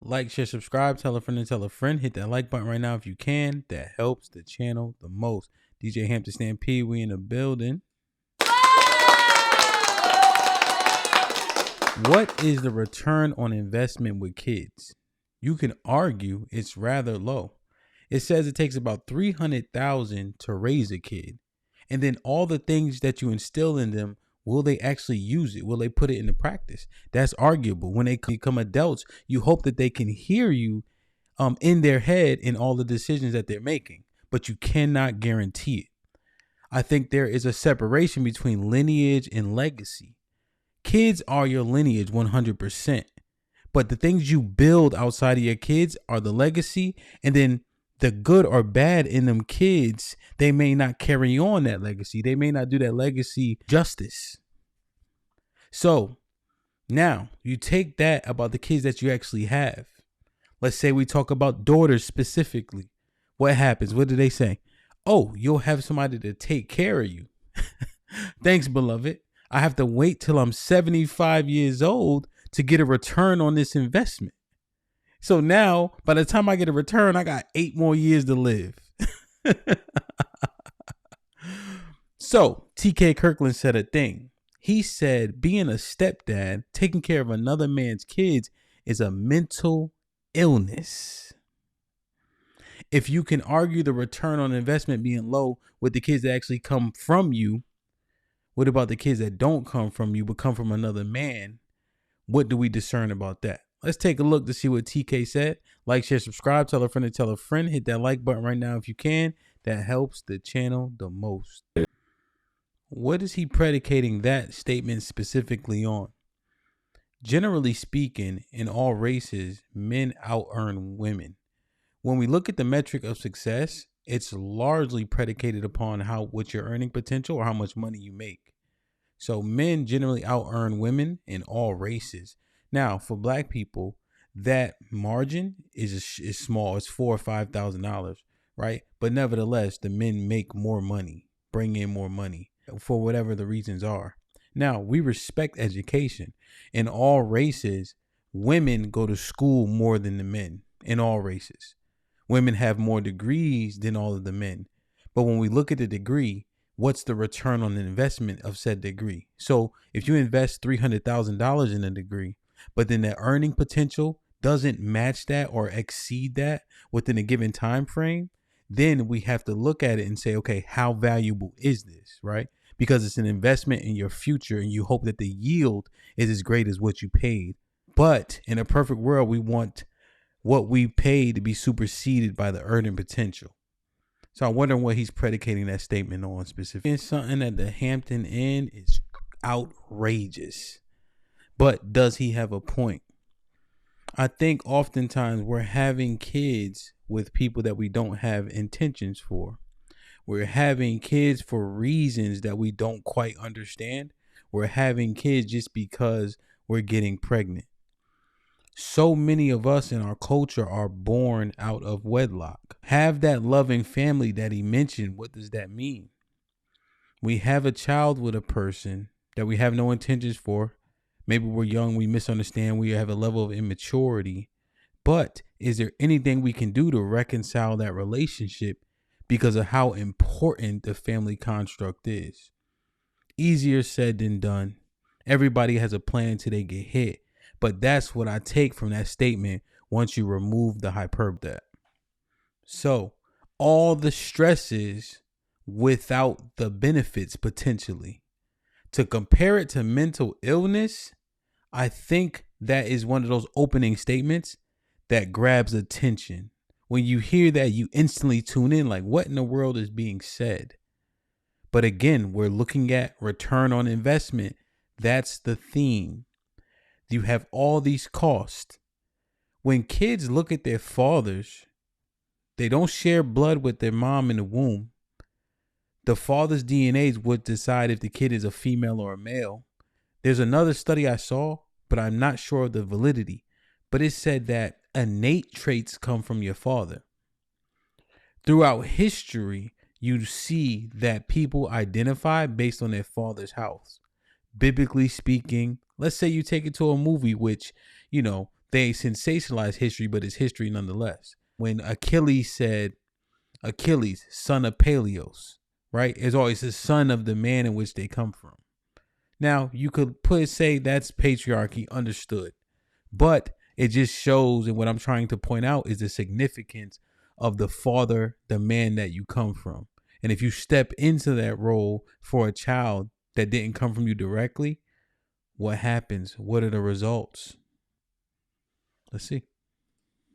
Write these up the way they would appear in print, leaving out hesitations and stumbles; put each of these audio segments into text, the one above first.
Like, share, subscribe, tell a friend and tell a friend. Hit that like button right now if you can. That helps the channel the most. DJ Hamp the Stampede, we in the building. What is the return on investment with kids? You can argue it's rather low. It says it takes about $300,000 to raise a kid. And then all the things that you instill in them, will they actually use it? Will they put it into practice? That's arguable. When they become adults, you hope that they can hear you in their head in all the decisions that they're making, but you cannot guarantee it. I think there is a separation between lineage and legacy. Kids are your lineage 100%, but the things you build outside of your kids are the legacy, and then the good or bad in them kids, they may not carry on that legacy. They may not do that legacy justice. So now you take that about the kids that you actually have. Let's say we talk about daughters specifically. What happens? What do they say? Oh, you'll have somebody to take care of you. Thanks, beloved. I have to wait till I'm 75 years old to get a return on this investment. So now, by the time I get a return, I got 8 more years to live. So, TK Kirkland said a thing. He said, being a stepdad, taking care of another man's kids is a mental illness. If you can argue the return on investment being low with the kids that actually come from you, what about the kids that don't come from you but come from another man? What do we discern about that? Let's take a look to see what TK said. Like, share, subscribe, tell a friend to tell a friend. Hit that like button right now if you can. That helps the channel the most. What is he predicating that statement specifically on? Generally speaking, in all races, men out-earn women. When we look at the metric of success, it's largely predicated upon what's your earning potential or how much money you make. So men generally out-earn women in all races. Now, for black people, that margin is small. It's $4,000 or $5,000, right? But nevertheless, the men make more money, bring in more money for whatever the reasons are. Now, we respect education. In all races, women go to school more than the men in all races. Women have more degrees than all of the men. But when we look at the degree, what's the return on the investment of said degree? So if you invest $300,000 in a degree, but then the earning potential doesn't match that or exceed that within a given time frame, then we have to look at it and say, okay, how valuable is this, right? Because it's an investment in your future and you hope that the yield is as great as what you paid. But in a perfect world, we want what we paid to be superseded by the earning potential. So I wonder what he's predicating that statement on specifically. It's something at the Hampton Inn is outrageous. But does he have a point? I think oftentimes we're having kids with people that we don't have intentions for. We're having kids for reasons that we don't quite understand. We're having kids just because we're getting pregnant. So many of us in our culture are born out of wedlock. Have that loving family that he mentioned. What does that mean? We have a child with a person that we have no intentions for. Maybe we're young, we misunderstand, we have a level of immaturity. But is there anything we can do to reconcile that relationship because of how important the family construct is? Easier said than done. Everybody has a plan until they get hit. But that's what I take from that statement once you remove the hyperbole. So all the stresses without the benefits potentially. To compare it to mental illness, I think that is one of those opening statements that grabs attention. When you hear that, you instantly tune in like, what in the world is being said? But again, we're looking at return on investment. That's the theme. You have all these costs. When kids look at their fathers, they don't share blood with their mom in the womb. The father's DNA would decide if the kid is a female or a male. There's another study I saw, but I'm not sure of the validity. But it said that innate traits come from your father. Throughout history, you see that people identify based on their father's house. Biblically speaking, let's say you take it to a movie which, they sensationalize history, but it's history nonetheless. When Achilles said, Achilles, son of Peleus, right? It's always the son of the man in which they come from. Now, you could say that's patriarchy, understood. But it just shows, and what I'm trying to point out is the significance of the father, the man that you come from. And if you step into that role for a child that didn't come from you directly, what happens? What are the results? Let's see.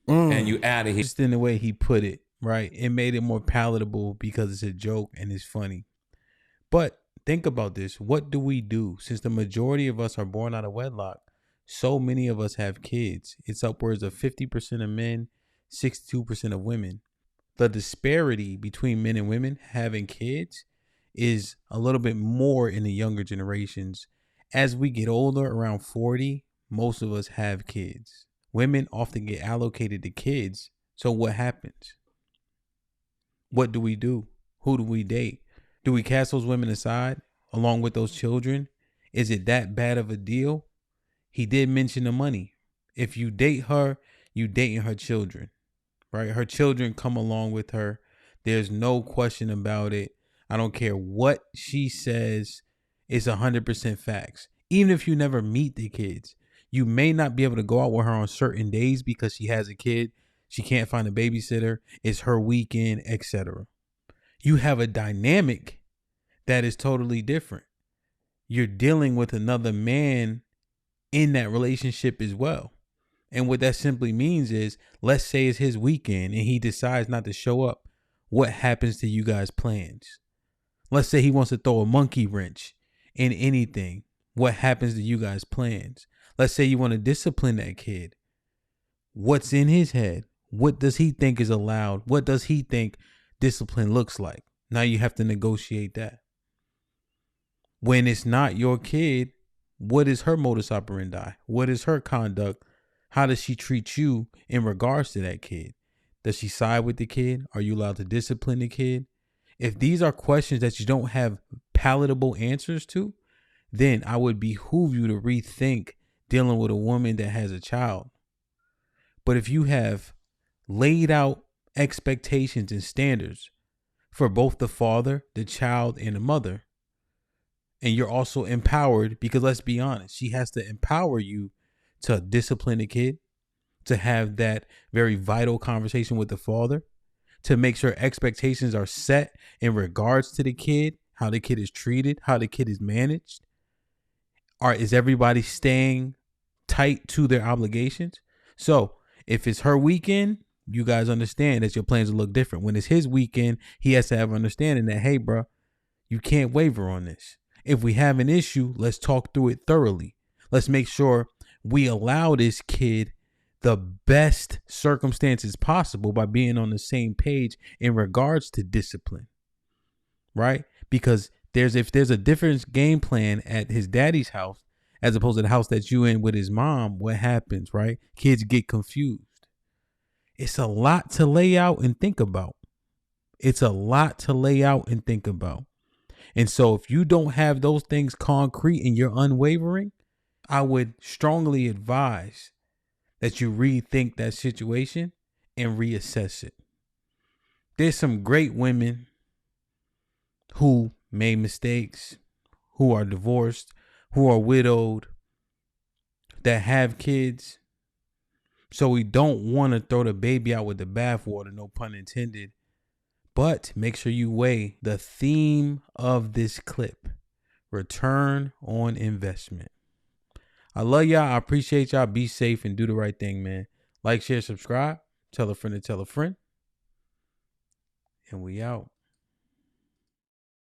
And you out of here. Just in the way he put it, right? It made it more palatable because it's a joke and it's funny. But think about this. What do we do? Since the majority of us are born out of wedlock, so many of us have kids. It's upwards of 50% of men, 62% of women. The disparity between men and women having kids is a little bit more in the younger generations. As we get older, around 40, most of us have kids. Women often get allocated to kids. So what happens? What do we do? Who do we date? Do we cast those women aside along with those children? Is it that bad of a deal? He did mention the money. If you date her, you dating her children, right? Her children come along with her. There's no question about it. I don't care what she says. It's 100% facts. Even if you never meet the kids, you may not be able to go out with her on certain days because she has a kid. She can't find a babysitter. It's her weekend, etc. You have a dynamic that is totally different. You're dealing with another man in that relationship as well. And what that simply means is, let's say it's his weekend and he decides not to show up. What happens to you guys' plans? Let's say he wants to throw a monkey wrench in anything. What happens to you guys' plans? Let's say you want to discipline that kid. What's in his head? What does he think is allowed? What does he think discipline looks like? Now you have to negotiate that. When it's not your kid, what is her modus operandi? What is her conduct? How does she treat you in regards to that kid? Does she side with the kid? Are you allowed to discipline the kid? If these are questions that you don't have palatable answers to, then I would behoove you to rethink dealing with a woman that has a child. But if you have laid out expectations and standards for both the father, the child, and the mother, and you're also empowered, because let's be honest, she has to empower you to discipline the kid, to have that very vital conversation with the father, to make sure expectations are set in regards to the kid, how the kid is treated, how the kid is managed. Is everybody staying tight to their obligations? So if it's her weekend, you guys understand that your plans will look different. When it's his weekend, he has to have understanding that, hey, bro, you can't waver on this. If we have an issue, let's talk through it thoroughly. Let's make sure we allow this kid the best circumstances possible by being on the same page in regards to discipline, right? Because if there's a different game plan at his daddy's house as opposed to the house that you in with his mom, what happens, right? Kids get confused. It's a lot to lay out and think about. And so if you don't have those things concrete and you're unwavering, I would strongly advise that you rethink that situation and reassess it. There's some great women who made mistakes, who are divorced, who are widowed, that have kids. So we don't want to throw the baby out with the bathwater, no pun intended. But make sure you weigh the theme of this clip: return on investment. I love y'all. I appreciate y'all. Be safe and do the right thing, man. Like, share, subscribe. Tell a friend to tell a friend. And we out.